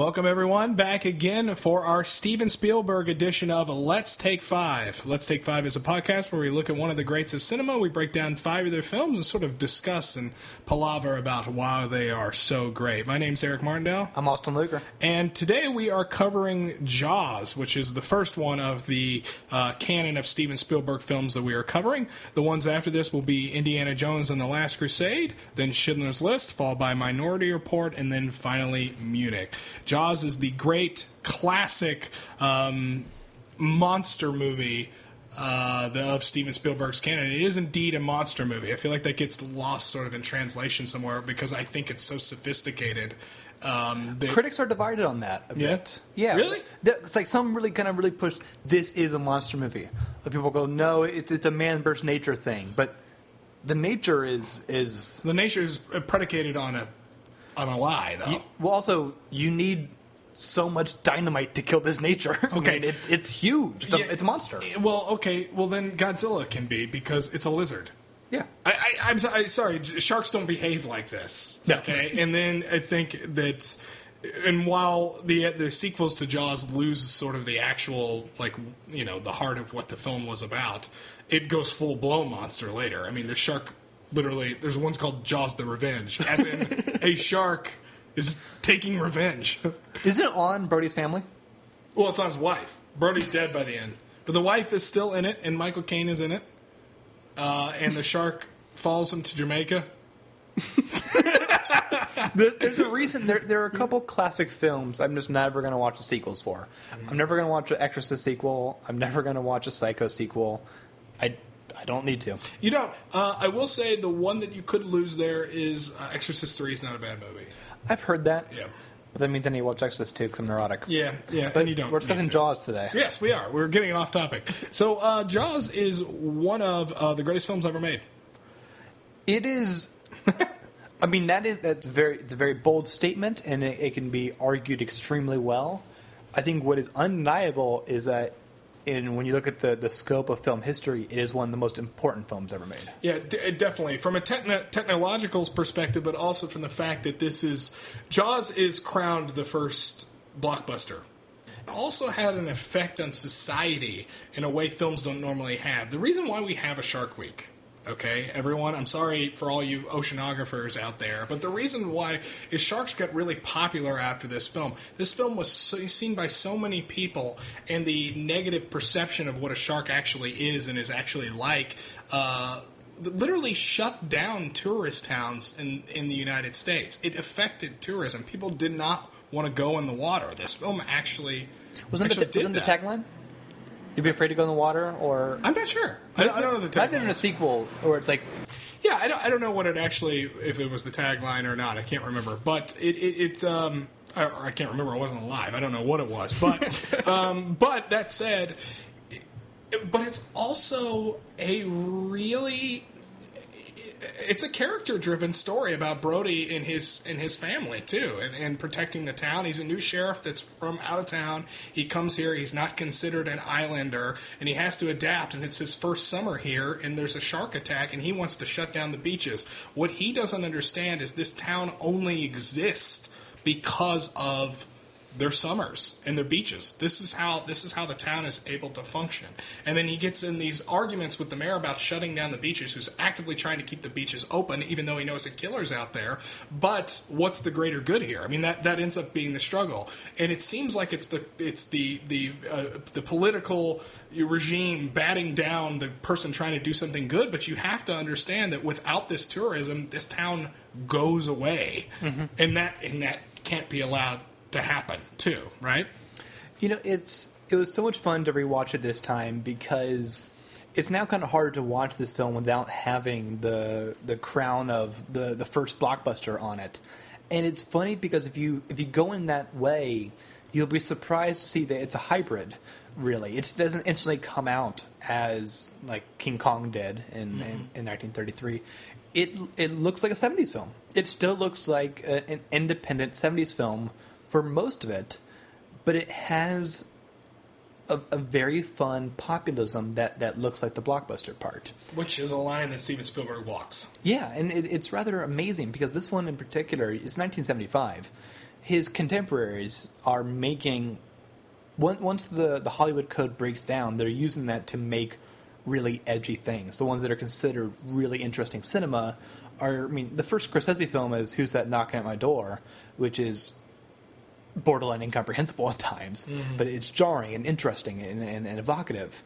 Welcome, everyone, back again for our Steven Spielberg edition of Let's Take Five. Let's Take Five is a podcast where we look at one of the greats of cinema. We break down 5 of their films and sort of discuss and palaver about why they are so great. My name's Ray Martindale. I'm Austin Luker. And today we are covering Jaws, which is the first one of the canon of Steven Spielberg films that we are covering. The ones after this will be Indiana Jones and the Last Crusade, then Schindler's List, followed by Minority Report, and then finally Munich. Jaws is the great classic monster movie of Steven Spielberg's canon. It is indeed a monster movie. I feel like that gets lost sort of in translation somewhere because I think it's so sophisticated. Critics are divided on that a bit. Yeah. Really? It's like some really push, this is a monster movie. Other people go, no, it's a man versus nature thing. But the nature is... The nature is predicated on a lie, though. Also, you need so much dynamite to kill this nature. Okay. I mean, it's huge. It's a monster. Well, okay. Well, then Godzilla can be because it's a lizard. Yeah. I'm sorry. Sharks don't behave like this. No. Okay. And then I think that... And while the sequels to Jaws lose sort of the actual, the heart of what the film was about, it goes full-blown monster later. I mean, the shark... Literally, there's one's called Jaws the Revenge, as in a shark is taking revenge. Isn't it on Brody's Family? Well, it's on his wife. Brody's dead by the end. But the wife is still in it, and Michael Caine is in it. And the shark follows him to Jamaica. There's a reason. There are a couple classic films I'm just never going to watch the sequels for. I'm never going to watch an Exorcist sequel. I'm never going to watch a Psycho sequel. I don't need to. You don't. I will say the one that you could lose there is Exorcist 3 is not a bad movie. I've heard that. Yeah. But that means I need to watch Exorcist 2 because I'm neurotic. Yeah. But and you don't. We're discussing Jaws today. Yes, we are. We're getting off topic. So Jaws is one of the greatest films ever made. It is... I mean, it's a very bold statement, and it can be argued extremely well. I think what is undeniable is that when you look at the scope of film history, it is one of the most important films ever made. Yeah, definitely. From a technological perspective, but also from the fact that Jaws is crowned the first blockbuster. It also had an effect on society in a way films don't normally have. The reason why we have a Shark Week... Okay, everyone, I'm sorry for all you oceanographers out there, but the reason why is sharks got really popular after this film. This film was seen by so many people, and the negative perception of what a shark actually is and is actually like literally shut down tourist towns in the United States. It affected tourism. People did not want to go in the water. This film actually wasn't the tagline? You'd be afraid to go in the water, or... I'm not sure. I don't know the tagline. I've been in a sequel where it's like... Yeah, I don't know what it actually... If it was the tagline or not. I can't remember. But it's... I can't remember. I wasn't alive. I don't know what it was. But but that said... But it's also a really... It's a character-driven story about Brody and his family, too, and protecting the town. He's a new sheriff that's from out of town. He comes here. He's not considered an islander, and he has to adapt, and it's his first summer here, and there's a shark attack, and he wants to shut down the beaches. What he doesn't understand is this town only exists because of their summers and their beaches. This is how the town is able to function. And then he gets in these arguments with the mayor about shutting down the beaches, who's actively trying to keep the beaches open, even though he knows a killer's out there. But what's the greater good here? I mean, that ends up being the struggle. And it seems like it's the political regime batting down the person trying to do something good. But you have to understand that without this tourism, this town goes away, and that can't be allowed to happen too, right? You know, it was so much fun to rewatch it this time because it's now kind of hard to watch this film without having the crown of the first blockbuster on it. And it's funny because if you go in that way, you'll be surprised to see that it's a hybrid. Really, it doesn't instantly come out as like King Kong did in 1933. It looks like a 70s film. It still looks like an independent 70s film for most of it, but it has a very fun populism that looks like the blockbuster part. Which is a line that Steven Spielberg walks. Yeah, and it's rather amazing because this one in particular is 1975. his contemporaries are making... Once the Hollywood code breaks down, they're using that to make really edgy things. The ones that are considered really interesting cinema are... I mean, the first Scorsese film is Who's That Knocking at My Door, which is borderline incomprehensible at times, but it's jarring and interesting and evocative.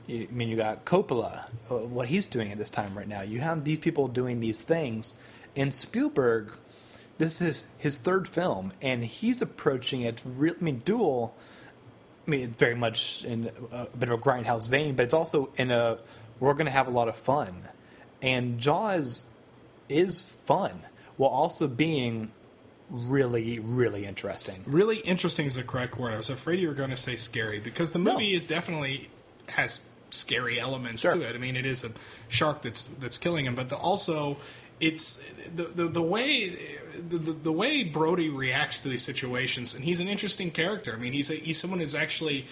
I mean, you got Coppola, what he's doing at this time right now. You have these people doing these things, and Spielberg, this is his third film, and he's approaching it real... I mean, Duel, I mean, it's very much in a bit of a grindhouse vein, but it's also in a, we're going to have a lot of fun. And Jaws is fun, while also being really, really interesting. Really interesting is the correct word. I was afraid you were going to say scary, because the movie is definitely has scary elements to it. I mean, it is a shark that's killing him, but also it's the way Brody reacts to these situations, and he's an interesting character. I mean, he's someone who's actually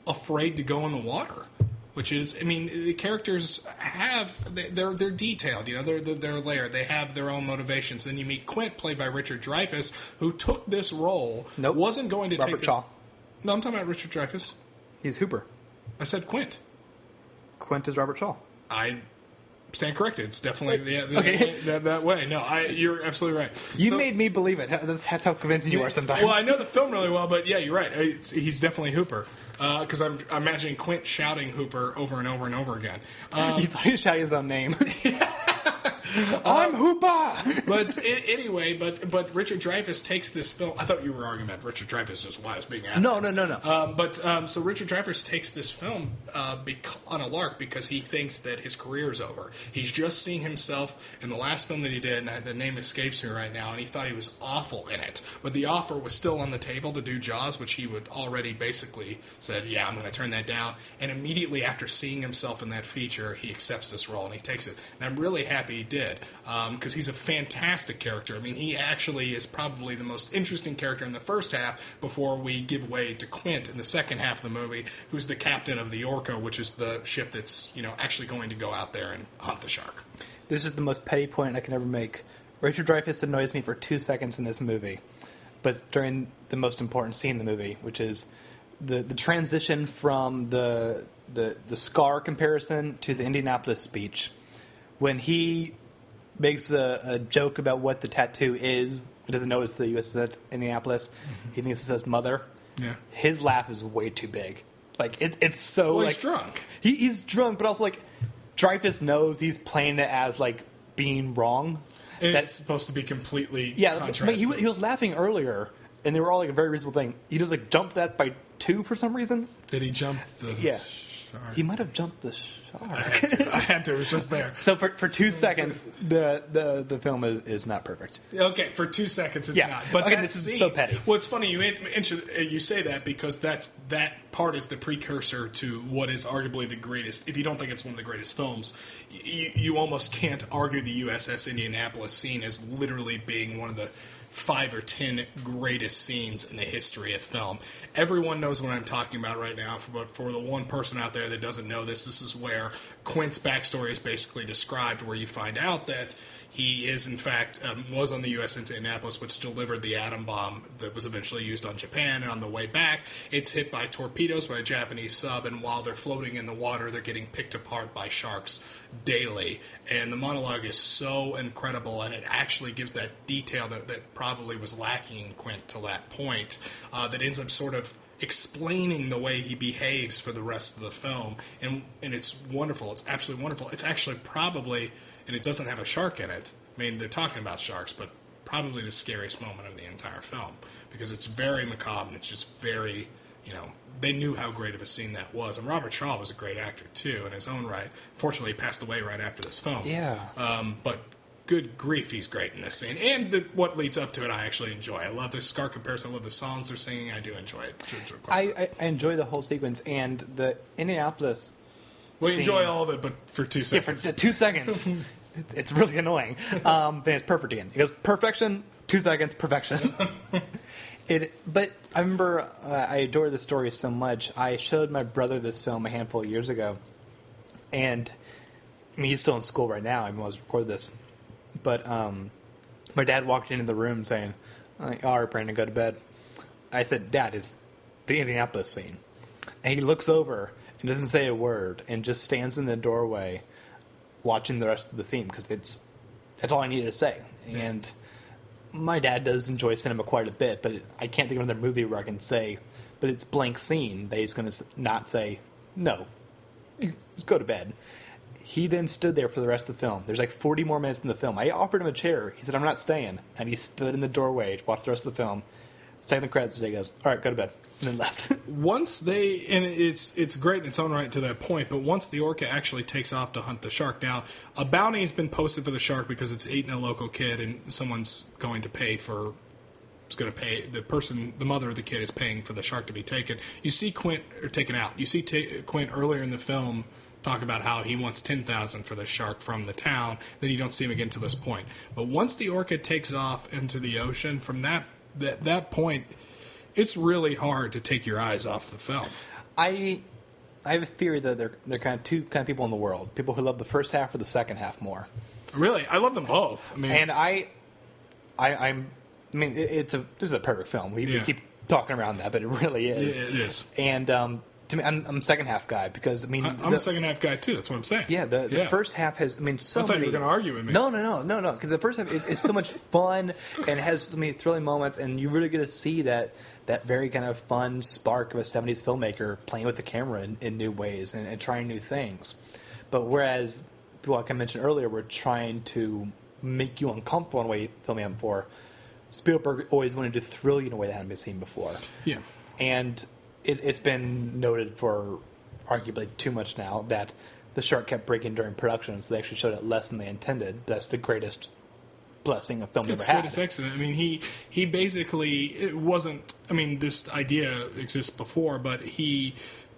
afraid to go in the water. Which is, I mean, the characters they're detailed, you know, they're layered. They have their own motivations. Then you meet Quint, played by Richard Dreyfuss, who took this role. Nope. Wasn't going to Robert take Shaw. No, I'm talking about Richard Dreyfuss. He's Hooper. I said Quint. Quint is Robert Shaw. I stand corrected. It's definitely Okay. that way. No, you're absolutely right. You made me believe it. That's how convincing you are sometimes. Well, I know the film really well, but yeah, you're right. He's definitely Hooper. Because I'm imagining Quint shouting Hooper over and over and over again. You thought he was shouting his own name. I'm Hooper! Anyway, Richard Dreyfuss takes this film... I thought you were arguing about Richard Dreyfuss is why I was being asked. No. So Richard Dreyfuss takes this film on a lark because he thinks that his career is over. He's just seen himself in the last film that he did, and the name escapes me right now, and he thought he was awful in it. But the offer was still on the table to do Jaws, which he would already basically said, yeah, I'm going to turn that down. And immediately after seeing himself in that feature, he accepts this role and he takes it. And I'm really happy he did. Because he's a fantastic character. I mean, he actually is probably the most interesting character in the first half before we give way to Quint in the second half of the movie, who's the captain of the Orca, which is the ship that's, you know, actually going to go out there and hunt the shark. This is the most petty point I can ever make. Richard Dreyfuss annoys me for 2 seconds in this movie, but it's during the most important scene in the movie, which is the transition from the Scar comparison to the Indianapolis speech. When he makes a joke about what the tattoo is. He doesn't know it's the USS Indianapolis. Mm-hmm. He thinks it says mother. Yeah. His laugh is way too big. Like, it's so... Well, like, he's drunk. He's drunk, but also, like, Dreyfuss knows he's playing it as, like, being wrong. And that's supposed to be completely contrasted. But he was laughing earlier, and they were all, like, a very reasonable thing. He just, like, jumped that by 2 for some reason. Did he jump the shark? He might have jumped the shark. I had to. It was just there. So for 2 seconds, the film is not perfect. Okay, for 2 seconds it's not. But okay, this is so petty. Well, it's funny you say that because that part is the precursor to what is arguably the greatest. If you don't think it's one of the greatest films, you almost can't argue the USS Indianapolis scene as literally being one of the 5 or 10 greatest scenes in the history of film. Everyone knows what I'm talking about right now, but for the one person out there that doesn't know this is where Quint's backstory is basically described, where you find out that he is, in fact, was on the USS Indianapolis, which delivered the atom bomb that was eventually used on Japan. And on the way back, it's hit by torpedoes by a Japanese sub, and while they're floating in the water, they're getting picked apart by sharks daily. And the monologue is so incredible, and it actually gives that detail that probably was lacking in Quint to that point, that ends up sort of explaining the way he behaves for the rest of the film. And it's wonderful. It's absolutely wonderful. It's actually probably... And it doesn't have a shark in it. I mean, they're talking about sharks, but probably the scariest moment of the entire film. Because it's very macabre, and it's just very, they knew how great of a scene that was. And Robert Shaw was a great actor, too, in his own right. Fortunately, he passed away right after this film. Yeah. But good grief, he's great in this scene. And what leads up to it, I actually enjoy. I love the Scar comparison. I love the songs they're singing. I do enjoy it. I enjoy the whole sequence. And the Indianapolis... Well, you enjoy all of it, but for 2 seconds. Yeah, for 2 seconds. It's really annoying. Then it's perfect again. It goes perfection, 2 seconds, perfection. But I remember I adore the story so much. I showed my brother this film a handful of years ago. And, I mean, he's still in school right now. I was recording this. But my dad walked into the room saying, I'm like, all right, Brandon, go to bed. I said, Dad, it's the Indianapolis scene. And he looks over and doesn't say a word and just stands in the doorway watching the rest of the scene because that's all I needed to say. Yeah. And my dad does enjoy cinema quite a bit, but I can't think of another movie where I can say, but it's blank scene, that he's going to not say, no, just go to bed. He then stood there for the rest of the film. There's like 40 more minutes in the film. I offered him a chair. He said, I'm not staying. And he stood in the doorway to watch the rest of the film. Second credits, he goes, all right, go to bed. And then left. Once they, and it's great in its own right to that point, but once the orca actually takes off to hunt the shark, now a bounty has been posted for the shark because it's eaten a local kid, and someone's going to pay for. It's going to pay the mother of the kid is paying for the shark to be taken. You see Quint or taken out. You see Quint earlier in the film talk about how he wants $10,000 for the shark from the town. Then you don't see him again to this point. But once the orca takes off into the ocean, from that point, it's really hard to take your eyes off the film. I have a theory that they're kind of two kind of people in the world: people who love the first half or the second half more. Really, I love them both. I mean, and this is a perfect film. We keep talking around that, but it really is. Yeah, it is. And to me, I'm a second half guy because I'm a second half guy too. That's what I'm saying. Yeah, the first half has. I thought you were going to argue with me. No. Because the first half is so much fun and has so many thrilling moments, and you really get to see that very kind of fun spark of a 70s filmmaker playing with the camera in new ways and trying new things. But whereas people, like I mentioned earlier, were trying to make you uncomfortable in a way film hadn't before, Spielberg always wanted to thrill you in a way that hadn't been seen before. Yeah. And it's been noted for arguably too much now that the shark kept breaking during production, so they actually showed it less than they intended. That's the greatest blessing a film ever had. It's the greatest accident. I mean, he basically, it wasn't, I mean, this idea exists before, but he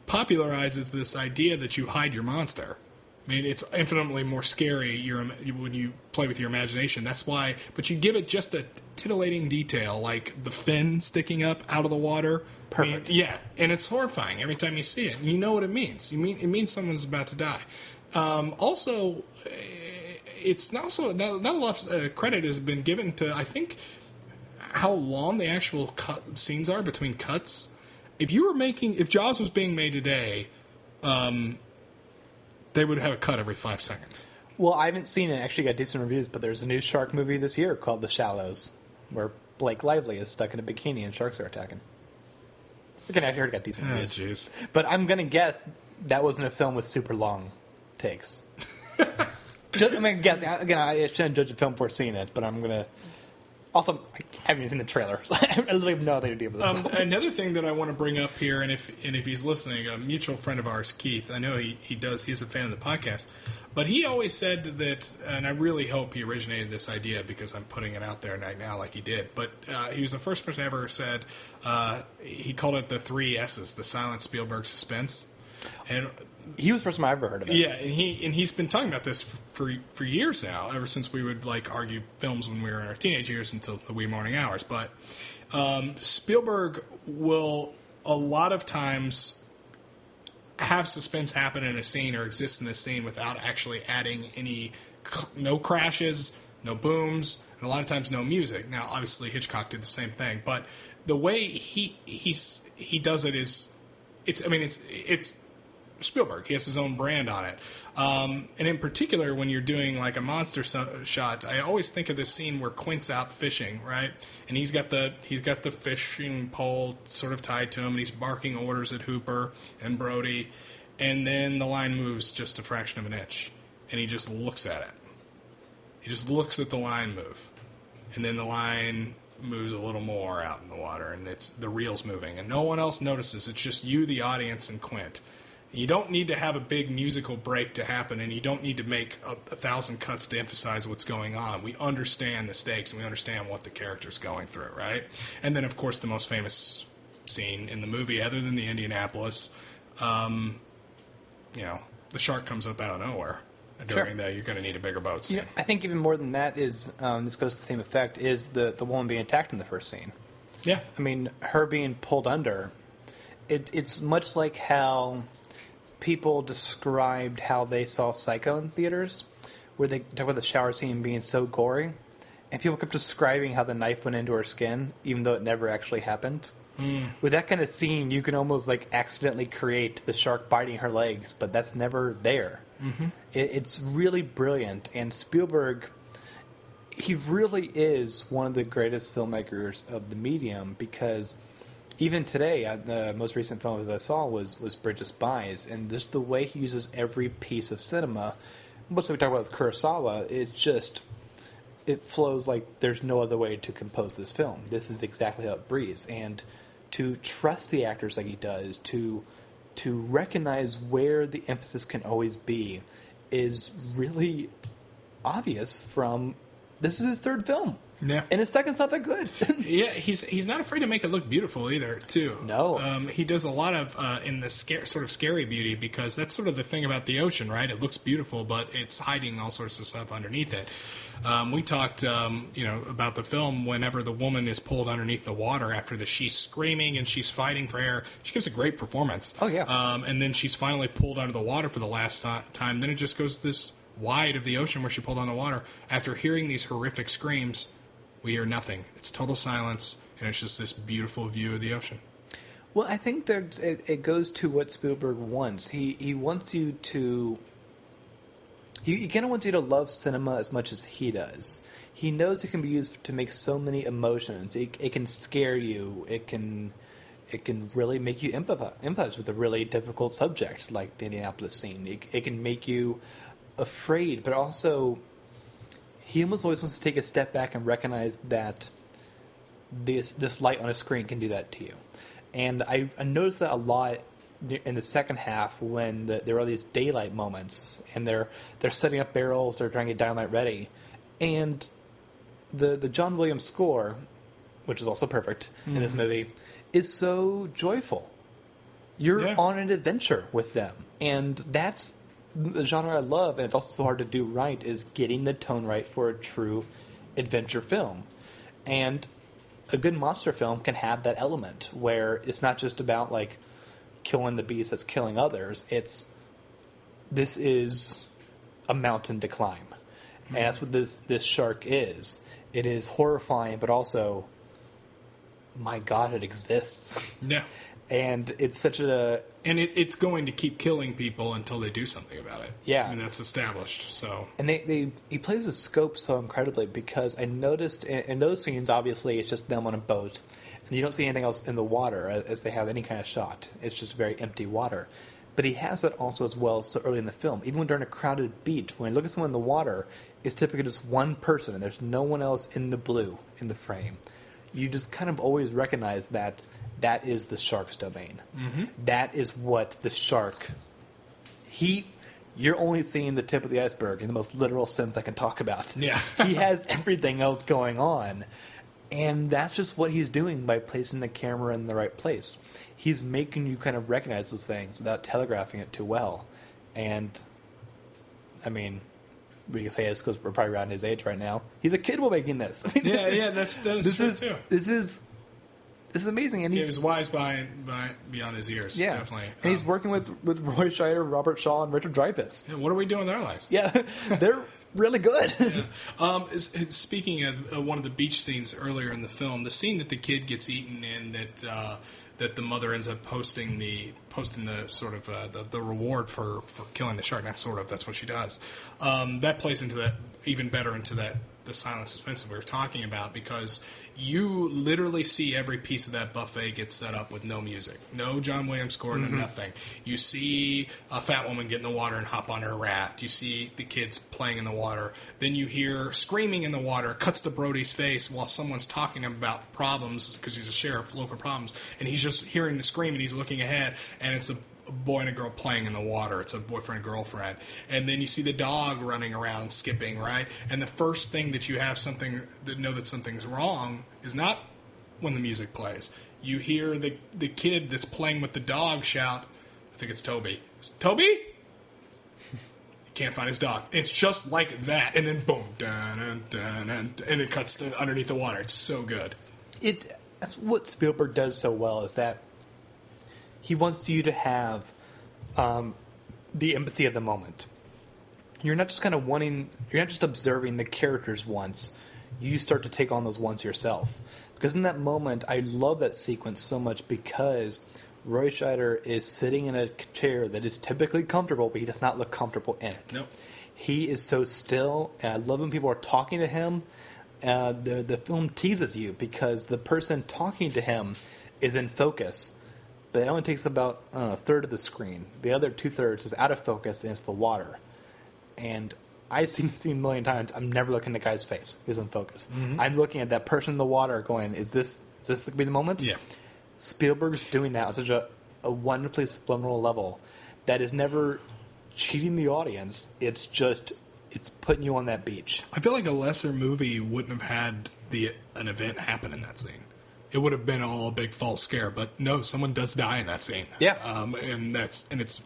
popularizes this idea that you hide your monster. I mean, it's infinitely more scary when you play with your imagination. That's why, but you give it just a titillating detail, like the fin sticking up out of the water. Perfect. I mean, yeah, and it's horrifying every time you see it. You know what it means. It means someone's about to die. Also, it's not a lot of credit has been given to, I think, how long the actual scenes are between cuts. If Jaws was being made today, they would have a cut every 5 seconds. Well, I haven't seen it. Actually got decent reviews, but there's a new shark movie this year called The Shallows, where Blake Lively is stuck in a bikini and sharks are attacking. Again, I heard it got decent reviews. Jeez. But I'm going to guess that wasn't a film with super long takes. Guess. Again, I shouldn't judge a film before seeing it, but I'm going to... Also, I haven't even seen the trailer, so I literally have no idea to deal with this. Another thing that I want to bring up here, and if he's listening, a mutual friend of ours, Keith, I know he does. He's a fan of the podcast, but he always said that, and I really hope he originated this idea because I'm putting it out there right now like he did. But he was the first person ever said he called it the 3 S's, the silent Spielberg suspense, and. He was the first time I ever heard of it. Yeah, and he's been talking about this for years now, ever since we would argue films when we were in our teenage years until the wee morning hours. But Spielberg will a lot of times have suspense happen in a scene or exist in a scene without actually adding no crashes, no booms, and a lot of times no music. Now, obviously, Hitchcock did the same thing, but the way he does it is it's Spielberg. He has his own brand on it. And in particular, when you're doing like a monster shot, I always think of this scene where Quint's out fishing, right? And he's got the fishing pole sort of tied to him, and he's barking orders at Hooper and Brody. And then the line moves just a fraction of an inch, and he just looks at it. He just looks at the line move. And then the line moves a little more out in the water, and the reel's moving. And no one else notices. It's just you, the audience, and Quint. You don't need to have a big musical break to happen, and you don't need to make 1,000 cuts to emphasize what's going on. We understand the stakes, and we understand what the character's going through, right? And then, of course, the most famous scene in the movie, other than the Indianapolis, the shark comes up out of nowhere. During that, you're going to need a bigger boat scene. I think even more than that is, this goes to the same effect, is the woman being attacked in the first scene. Yeah. I mean, her being pulled under, it's much like how people described how they saw Psycho in theaters, where they talk about the shower scene being so gory, and people kept describing how the knife went into her skin, even though it never actually happened. With that kind of scene, you can almost like accidentally create the shark biting her legs, but that's never there. It's really brilliant, and Spielberg, he really is one of the greatest filmmakers of the medium, because even today, the most recent film as I saw was Bridge of Spies, and just the way he uses every piece of cinema, most of we talk about with Kurosawa, it flows like there's no other way to compose this film. This is exactly how it breathes, and to trust the actors like he does, to recognize where the emphasis can always be, is really obvious from this is his third film. Yeah. And his second's not that good. Yeah, he's not afraid to make it look beautiful either, too. No. He does a lot of in the sort of scary beauty, because that's sort of the thing about the ocean, right? It looks beautiful, but it's hiding all sorts of stuff underneath it. We talked, about the film whenever the woman is pulled underneath the water after she's screaming and she's fighting for air. She gives a great performance. Oh, yeah. And then she's finally pulled under the water for the last time. Then it just goes this wide of the ocean where she pulled on the water. After hearing these horrific screams, we hear nothing. It's total silence, and it's just this beautiful view of the ocean. Well, I think it goes to what Spielberg wants. He wants you to... He kind of wants you to love cinema as much as he does. He knows it can be used to make so many emotions. It can scare you. It can really make you empathize with a really difficult subject, like the Indianapolis scene. It can make you afraid, but also... He almost always wants to take a step back and recognize that this light on a screen can do that to you. And I noticed that a lot in the second half when there are these daylight moments, and they're setting up barrels, they're trying to get dynamite ready. And the John Williams score, which is also perfect in this movie, is so joyful. You're on an adventure with them. And that's the genre I love, and it's also so hard to do right, is getting the tone right for a true adventure film. And a good monster film can have that element where it's not just about like killing the beast that's killing others. This is a mountain to climb. And that's what this shark is. It is horrifying, but also, my God, it exists. Yeah. And it's such a... And it's going to keep killing people until they do something about it. Yeah. And that's established, so... And he plays with scope so incredibly, because I noticed in those scenes, obviously, it's just them on a boat. And you don't see anything else in the water as they have any kind of shot. It's just very empty water. But he has that also as well so early in the film. Even when during a crowded beach, when you look at someone in the water, it's typically just one person, and there's no one else in the blue in the frame. You just kind of always recognize that is the shark's domain. That is what the shark... You're only seeing the tip of the iceberg in the most literal sense I can talk about. Yeah. He has everything else going on. And that's just what he's doing by placing the camera in the right place. He's making you kind of recognize those things without telegraphing it too well. And, I mean, we can say this because we're probably around his age right now. He's a kid while making this. Yeah, that's true, too. This is amazing. And he was wise beyond his years, definitely. And he's working with Roy Scheider, Robert Shaw, and Richard Dreyfuss. Yeah, what are we doing with our lives? Yeah, they're really good. Yeah. Speaking of one of the beach scenes earlier in the film, the scene that the kid gets eaten in, that the mother ends up posting the sort of the reward for killing the shark. Not sort of, that's what she does. That plays into that even better into the silent suspense that we were talking about, because you literally see every piece of that buffet get set up with no music, no John Williams score, no nothing. You see a fat woman get in the water and hop on her raft. You see the kids playing in the water. Then you hear screaming in the water. Cuts to Brody's face while someone's talking about problems, because he's a sheriff, local problems, and he's just hearing the scream and he's looking ahead, and it's a boy and a girl playing in the water. It's a boyfriend girlfriend. And then you see the dog running around skipping, right? And the first thing that you have know that something's wrong is not when the music plays. You hear the kid that's playing with the dog shout, I think it's Toby. Toby? He can't find his dog. It's just like that. And then boom, dun, dun, dun, dun, and it cuts to underneath the water. It's so good. That's what Spielberg does so well, is that he wants you to have the empathy of the moment. You're not just observing the characters once. you start to take on those ones yourself. Because in that moment, I love that sequence so much because Roy Scheider is sitting in a chair that is typically comfortable, but he does not look comfortable in it. Nope. He is so still, and I love when people are talking to him. The film teases you because the person talking to him is in focus, but it only takes about a third of the screen. The other 2/3 is out of focus, and it's the water. And I've seen this scene a million times. I'm never looking at the guy's face who's in focus. Mm-hmm. I'm looking at that person in the water going, is this going to be the moment? Yeah. Spielberg's doing that on such a wonderfully subliminal level that is never cheating the audience. It's putting you on that beach. I feel like a lesser movie wouldn't have had an event happen in that scene. It would have been all a big false scare, but no, someone does die in that scene. Yeah. And it's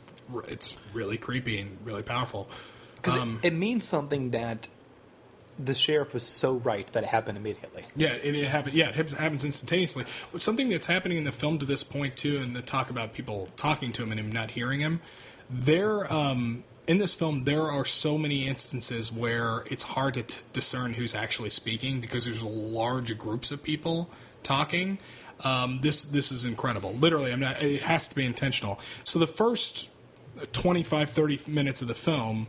really creepy and really powerful. Because it means something that the sheriff was so right that it happened immediately. Yeah, it happened. Yeah, it happens instantaneously. But something that's happening in the film to this point too, and the talk about people talking to him and him not hearing him. In this film, there are so many instances where it's hard to discern who's actually speaking because there's large groups of people talking. This is incredible. Literally, it has to be intentional. So the first 25, 30 minutes of the film,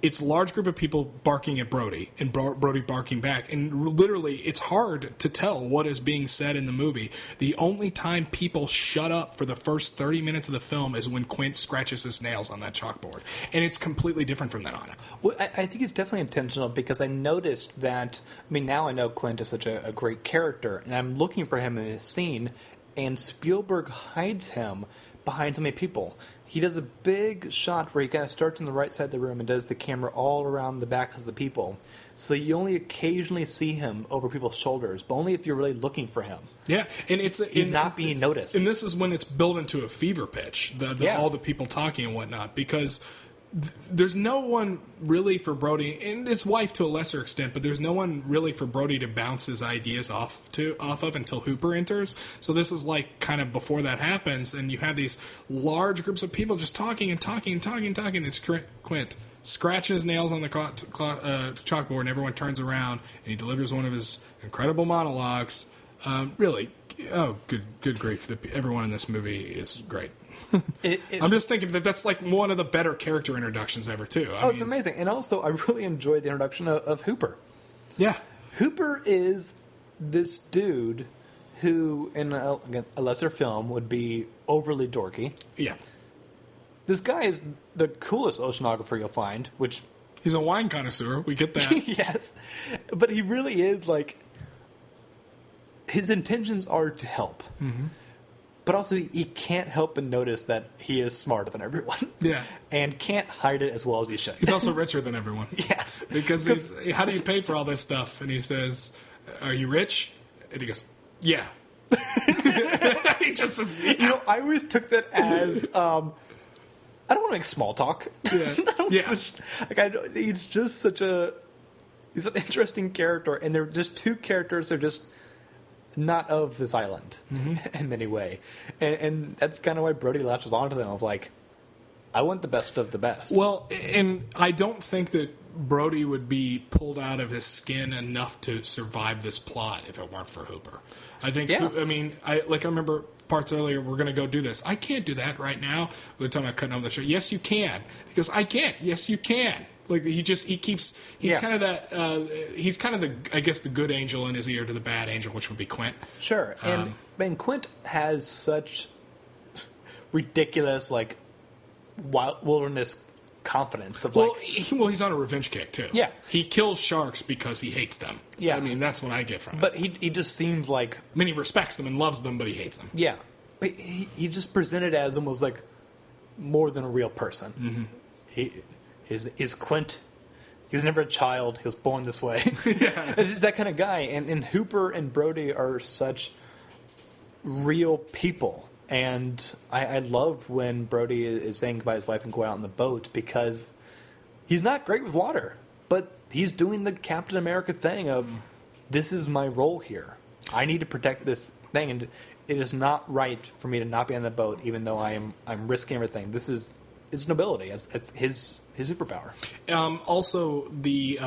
it's a large group of people barking at Brody and Brody barking back. And literally, it's hard to tell what is being said in the movie. The only time people shut up for the first 30 minutes of the film is when Quint scratches his nails on that chalkboard. And it's completely different from then on. Well, I think it's definitely intentional because I noticed that, now I know Quint is such a great character, and I'm looking for him in this scene, and Spielberg hides him behind so many people. He does a big shot where he kind of starts in the right side of the room and does the camera all around the backs of the people. So you only occasionally see him over people's shoulders, but only if you're really looking for him. Yeah, and he's not being noticed. And this is when it's built into a fever pitch, all the people talking and whatnot, because there's no one really for Brody, and his wife to a lesser extent, but there's no one really for Brody to bounce his ideas off of until Hooper enters. So this is like kind of before that happens, and you have these large groups of people just talking and talking and talking and talking. It's Quint scratching his nails on the chalkboard, and everyone turns around, and he delivers one of his incredible monologues. Really, good grief! Everyone in this movie is great. I'm just thinking that's like one of the better character introductions ever, too. It's amazing. And also, I really enjoyed the introduction of Hooper. Yeah. Hooper is this dude who, in a lesser film, would be overly dorky. Yeah. This guy is the coolest oceanographer you'll find, which... He's a wine connoisseur. We get that. Yes. But he really is, like... His intentions are to help. Mm-hmm. But also, he can't help but notice that he is smarter than everyone. Yeah. And can't hide it as well as he should. He's also richer than everyone. Yes. Because how do you pay for all this stuff? And he says, are you rich? And he goes, yeah. He just says, yeah. I always took that as, I don't want to make small talk. Yeah. Yeah. He's just he's an interesting character. And they're just two characters that are just not of this island in any way. And that's kind of why Brody latches onto them of like, I want the best of the best. Well, and I don't think that Brody would be pulled out of his skin enough to survive this plot if it weren't for Hooper. I think, I remember parts earlier, we're going to go do this. I can't do that right now. We were talking about cutting over the show. Yes, you can. He goes, I can't. Yes, you can. Like he's kind of that, he's kind of the good angel in his ear to the bad angel, which would be Quint. Sure. And Quint has such ridiculous, like, wilderness confidence of he's on a revenge kick too. Yeah. He kills sharks because he hates them. Yeah. That's what I get from it. But he just seems like... he respects them and loves them, but he hates them. Yeah. But he just presented as almost like more than a real person. Mm-hmm. He's Quint. He was never a child. He was born this way. Yeah. It's just that kind of guy. And Hooper and Brody are such real people. And I love when Brody is saying goodbye to his wife and going out on the boat because he's not great with water. But he's doing the Captain America thing of, this is my role here. I need to protect this thing. And it is not right for me to not be on the boat even though I'm risking everything. This is is nobility. It's his superpower. Also, the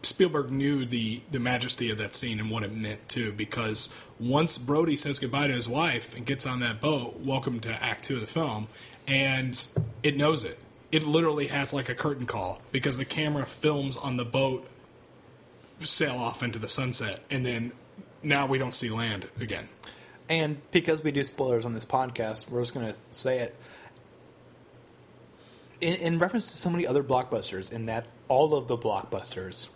Spielberg knew the majesty of that scene and what it meant too, because once Brody says goodbye to his wife and gets on that boat, welcome to Act 2 of the film, and it knows it. It literally has like a curtain call because the camera films on the boat sail off into the sunset, and then now we don't see land again. And because we do spoilers on this podcast, we're just going to say it. In reference to so many other blockbusters, in that all of the blockbusters,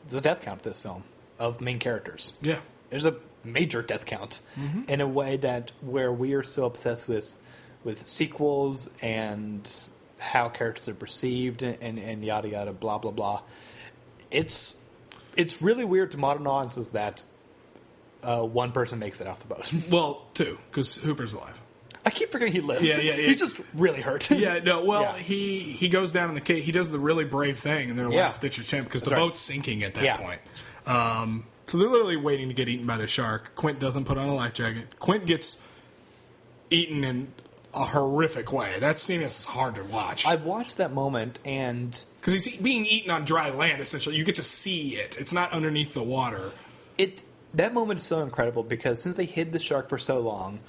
there's a death count to this film of main characters. Yeah. There's a major death count in a way that where we are so obsessed with sequels and how characters are perceived and yada yada blah blah blah. It's really weird to modern audiences that one person makes it off the boat. Well, two, because Hooper's alive. I keep forgetting he lives. Yeah. He just really hurt. Yeah, no, well, Yeah. he goes down in the cave. He does the really brave thing in their last-ditch attempt because the boat's sinking at that point. So they're literally waiting to get eaten by the shark. Quint doesn't put on a life jacket. Quint gets eaten in a horrific way. That scene is hard to watch. I've watched that moment, and Because he's being eaten on dry land, essentially. You get to see it. It's not underneath the water. that moment is so incredible because since they hid the shark for so long,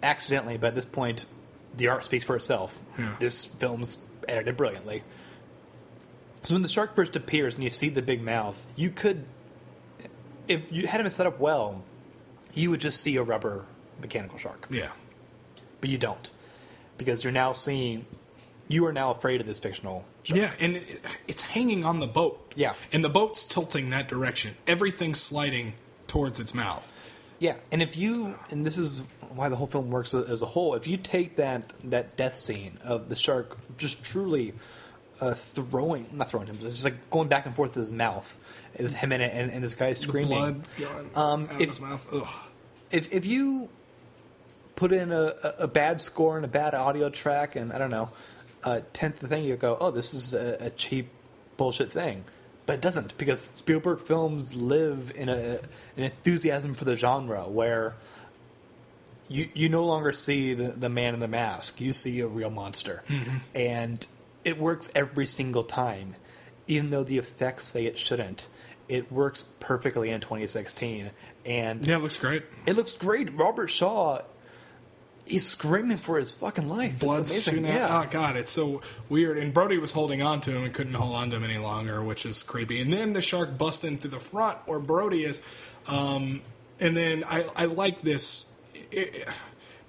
accidentally, but at this point, the art speaks for itself. Yeah. This film's edited brilliantly. So when the shark first appears and you see the big mouth, you could, if you had him set up well, you would just see a rubber mechanical shark. Yeah. But you don't. Because you're now seeing, you are now afraid of this fictional shark. Yeah, and it's hanging on the boat. Yeah. And the boat's tilting that direction. Everything's sliding towards its mouth. Yeah, and if you, and this is why the whole film works as a whole, if you take that death scene of the shark just truly not throwing him, but just like going back and forth with his mouth, with him in it, and this guy screaming. Blood going out of his mouth. Ugh. If you put in a bad score and a bad audio track and, I don't know, a tenth of the thing, you go, oh, this is a cheap bullshit thing. But it doesn't, because Spielberg films live in an enthusiasm for the genre where you no longer see the man in the mask. You see a real monster. Mm-hmm. And it works every single time. Even though the effects say it shouldn't, it works perfectly in 2016. And yeah, it looks great. It looks great. Robert Shaw, he's screaming for his fucking life. Blood's it's amazing. shooting out. Yeah. Oh, God, it's so weird. And Brody was holding on to him and couldn't hold on to him any longer, which is creepy. And then the shark busts in through the front where Brody is. And then I like this.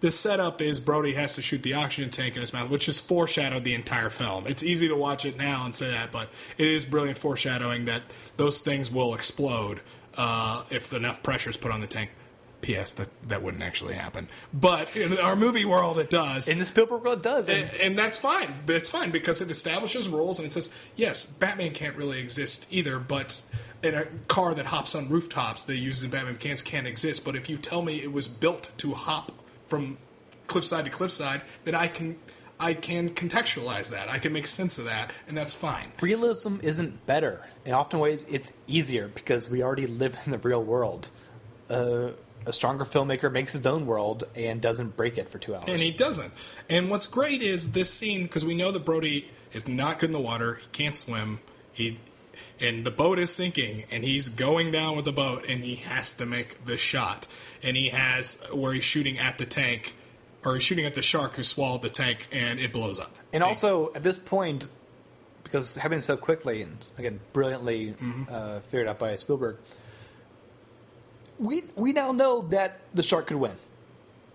The setup is Brody has to shoot the oxygen tank in his mouth, which is foreshadowed the entire film. It's easy to watch it now and say that, but it is brilliant foreshadowing that those things will explode if enough pressure is put on the tank. P.S. That wouldn't actually happen. But in our movie world, it does. In the Spielberg world, it does. And that's fine. But it's fine because it establishes rules and it says, yes, Batman can't really exist either, but in a car that hops on rooftops that uses Batman mechanics can't exist. But if you tell me it was built to hop from cliffside to cliffside, then I can contextualize that. I can make sense of that, and that's fine. Realism isn't better. In often ways, it's easier because we already live in the real world. A stronger filmmaker makes his own world and doesn't break it for 2 hours. And he doesn't. And what's great is this scene, because we know that Brody is not good in the water. He can't swim. And the boat is sinking, and he's going down with the boat, and he has to make the shot. And he has where he's shooting at the tank, or he's shooting at the shark who swallowed the tank, and it blows up. And also, at this point, because it happened so quickly, and again, brilliantly figured out by Spielberg, we now know that the shark could win.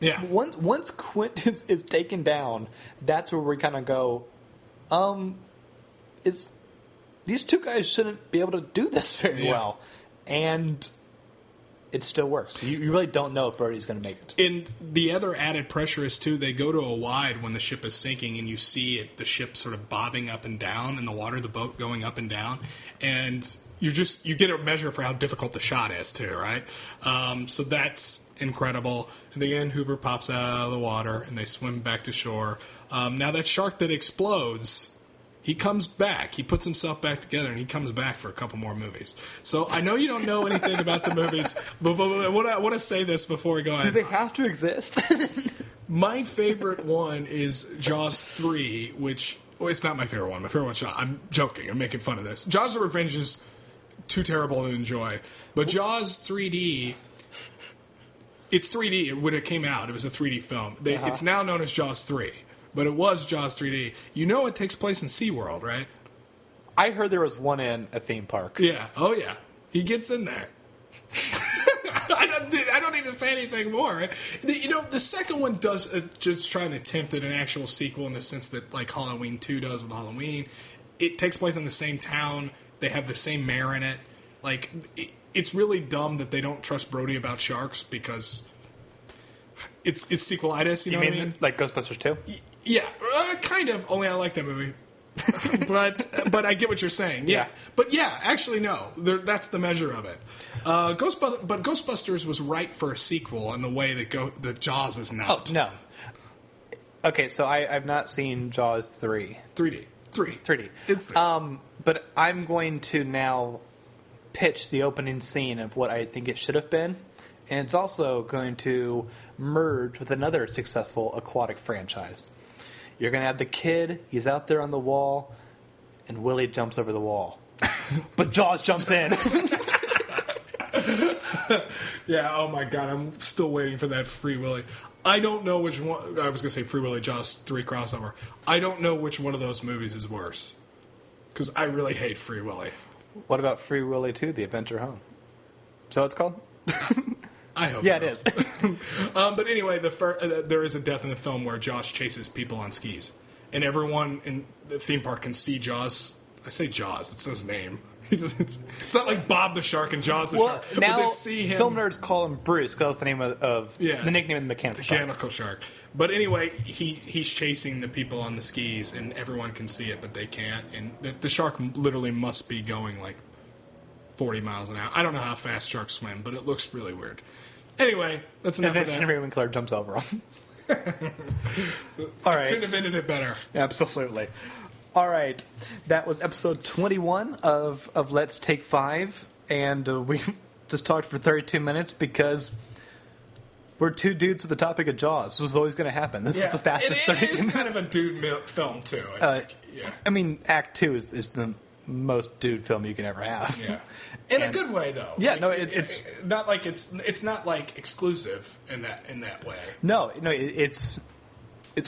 Yeah. Once Quint is taken down, that's where we kind of go, these two guys shouldn't be able to do this very well. And it still works. You really don't know if Brody's going to make it. And the other added pressure is, too, they go to a wide when the ship is sinking, and you see the ship sort of bobbing up and down in the water, the boat going up and down. And you get a measure for how difficult the shot is, too, right? So that's incredible. In the end, Hooper pops out of the water, and they swim back to shore. Now, that shark that explodes, he comes back. He puts himself back together, and he comes back for a couple more movies. So I know you don't know anything about the movies, but I want to say this before we go on. Do they have to exist? My favorite one is Jaws 3, which... Well, it's not my favorite one. My favorite one's Jaws. I'm joking. I'm making fun of this. Jaws of Revenge is too terrible to enjoy. But Jaws 3D... It's 3D. When it came out, it was a 3D film. It's now known as Jaws 3. But it was Jaws 3D. You know it takes place in SeaWorld, right? I heard there was one in a theme park. Yeah. Oh, yeah. He gets in there. I don't need to say anything more. The second one does just try and attempt at an actual sequel in the sense that, like Halloween 2 does with Halloween. It takes place in the same town. They have the same mayor in it. Like, it's really dumb that they don't trust Brody about sharks because it's sequelitis. You know what I mean? Like Ghostbusters 2? Yeah, kind of. Only I like that movie. but I get what you're saying. Yeah. But yeah, actually no. That's the measure of it. But Ghostbusters was right for a sequel in the way that Jaws is not. Oh, no. Okay, so I've not seen Jaws 3. 3D. It's but I'm going to now pitch the opening scene of what I think it should have been. And it's also going to merge with another successful aquatic franchise. You're going to have the kid, he's out there on the wall, and Willie jumps over the wall. But Jaws jumps in. Yeah, oh my god, I'm still waiting for that Free Willy. I don't know which one, I was going to say Free Willy, Jaws 3 crossover. I don't know which one of those movies is worse. Because I really hate Free Willy. What about Free Willy 2, The Adventure Home? Is that what it's called? I hope yeah, so. it is. But anyway, there is a death in the film where Jaws chases people on skis. And everyone in the theme park can see Jaws. I say Jaws, it's his name. It's not like Bob the Shark and Jaws the Shark. Now, but they see him. film nerds call him Bruce because that's the name of the nickname of the mechanical shark. But anyway, he's chasing the people on the skis, and everyone can see it, but they can't. And the shark literally must be going like 40 miles an hour. I don't know how fast sharks swim, but it looks really weird. Anyway, that's enough of that. Henry Winkler jumps over him. All right. Couldn't have ended it better. Absolutely. All right. That was episode 21 of Let's Take 5. And we just talked for 32 minutes because we're two dudes with the topic of Jaws. This was always going to happen. This was the fastest 32 minutes. It is kind of a dude film, too. I think. Yeah. I mean, Act 2 is the most dude film you can ever have. Yeah. In a good way, though. Yeah, like, it's not like it's not like exclusive in that way. No, it's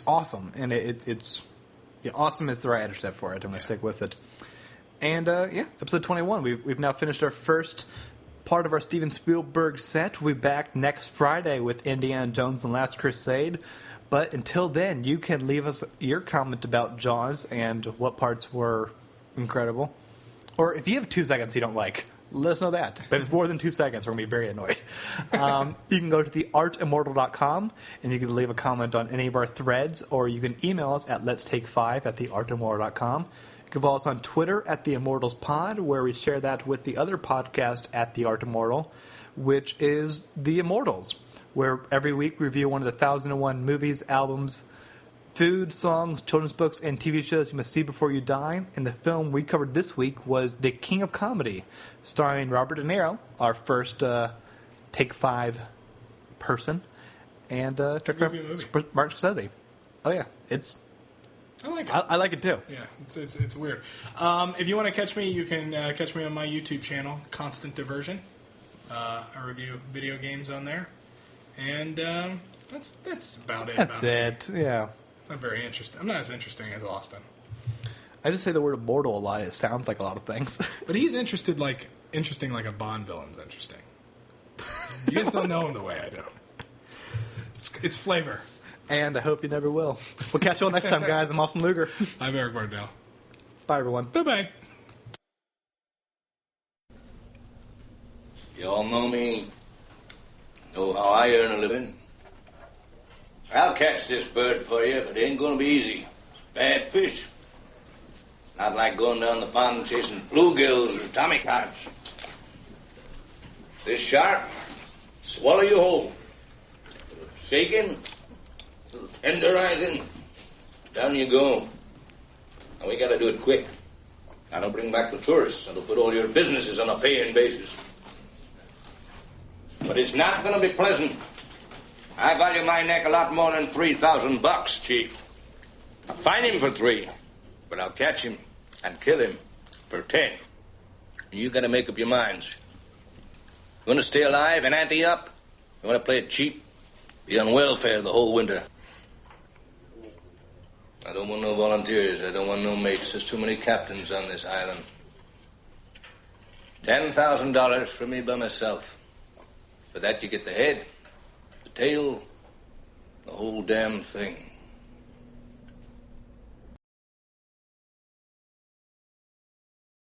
awesome, and it's awesome is the right adjective for it. I'm going to stick with it. And episode 21. We've now finished our first part of our Steven Spielberg set. We'll be back next Friday with Indiana Jones and Last Crusade. But until then, you can leave us your comment about Jaws and what parts were incredible, or if you have 2 seconds you don't like. Let us know that. But if it's more than 2 seconds, we're going to be very annoyed. You can go to theartimmortal.com, and you can leave a comment on any of our threads, or you can email us at letstake5@theartimmortal.com. You can follow us on Twitter at @TheImmortalsPod, where we share that with the other podcast at The Art Immortal, which is The Immortals, where every week we review one of the 1001 movies, albums, food, songs, children's books, and TV shows you must see before you die. And the film we covered this week was The King of Comedy, starring Robert De Niro, our first Take 5 person, and Martin Scorsese. Oh yeah, I like it. I like it too. Yeah, it's weird. If you want to catch me, you can catch me on my YouTube channel, Constant Diversion. I review video games on there, and that's about it. That's it. Yeah. Not very interesting. I'm not as interesting as Austin. I just say the word immortal a lot. It sounds like a lot of things. But he's interesting like a Bond villain's interesting. You guys don't know him the way I do. It's flavor. And I hope you never will. We'll catch you all next time, guys. I'm Austin Luger. I'm Eric Bardell. Bye, everyone. Bye-bye. You all know me. Know how I earn a living. I'll catch this bird for you, but it ain't gonna be easy. It's bad fish. Not like going down the pond chasing bluegills or tommy carps. This shark, swallow you whole. Shaking, tenderizing, down you go. And we gotta do it quick. That'll bring back the tourists, and it'll put all your businesses on a paying basis. But it's not gonna be pleasant. I value my neck a lot more than $3,000, Chief. I'll find him for 3, but I'll catch him and kill him for 10. You gotta make up your minds. You wanna stay alive and ante up? You wanna play it cheap? Be on welfare the whole winter. I don't want no volunteers. I don't want no mates. There's too many captains on this island. $10,000 for me by myself. For that you get the head, the tail, the whole damn thing.